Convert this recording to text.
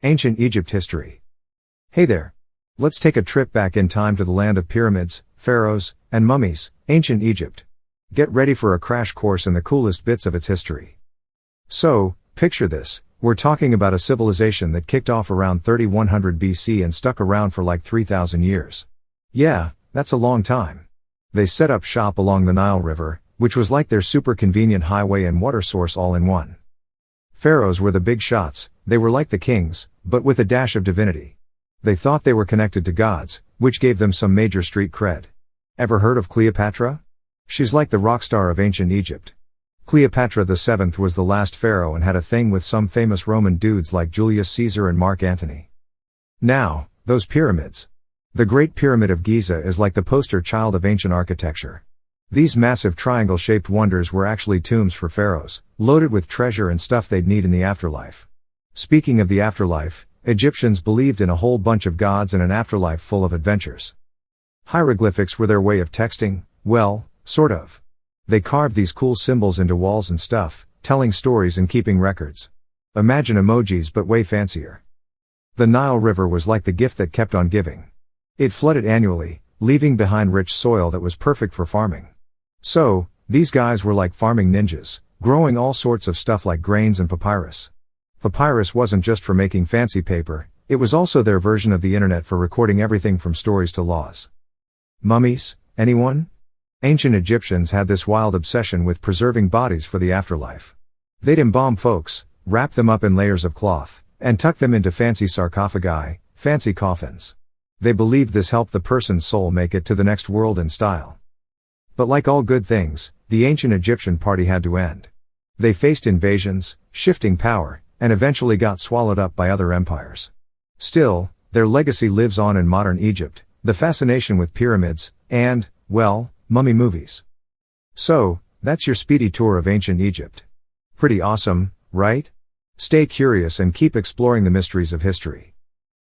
Ancient Egypt history. Hey there. Let's take a trip back in time to the land of pyramids, pharaohs, and mummies, ancient Egypt. Get ready for a crash course in the coolest bits of its history. So, picture this. We're talking about a civilization that kicked off around 3100 BC and stuck around for like 3,000 years. Yeah, that's a long time. They set up shop along the Nile River, which was like their super convenient highway and water source all in one. Pharaohs were the big shots. They were like the kings, but with a dash of divinity. They thought they were connected to gods, which gave them some major street cred. Ever heard of Cleopatra? She's like the rockstar of ancient Egypt. Cleopatra VII was the last pharaoh and had a thing with some famous Roman dudes like Julius Caesar and Mark Antony. Now, those pyramids. The Great Pyramid of Giza is like the poster child of ancient architecture. These massive triangle-shaped wonders were actually tombs for pharaohs, loaded with treasure and stuff they'd need in the afterlife. Speaking of the afterlife, Egyptians believed in a whole bunch of gods and an afterlife full of adventures. Hieroglyphics were their way of texting, well, sort of. They carved these cool symbols into walls and stuff, telling stories and keeping records. Imagine emojis but way fancier. The Nile River was like the gift that kept on giving. It flooded annually, leaving behind rich soil that was perfect for farming. So, these guys were like farming ninjas, growing all sorts of stuff like grains and papyrus. Papyrus wasn't just for making fancy paper, it was also their version of the internet for recording everything from stories to laws. Mummies, anyone? Ancient Egyptians had this wild obsession with preserving bodies for the afterlife. They'd embalm folks, wrap them up in layers of cloth, and tuck them into fancy sarcophagi, fancy coffins. They believed this helped the person's soul make it to the next world in style. But like all good things, the ancient Egyptian party had to end. They faced invasions, shifting power, and eventually got swallowed up by other empires. Still, their legacy lives on in modern Egypt, the fascination with pyramids, and, well, mummy movies. So, that's your speedy tour of ancient Egypt. Pretty awesome, right? Stay curious and keep exploring the mysteries of history.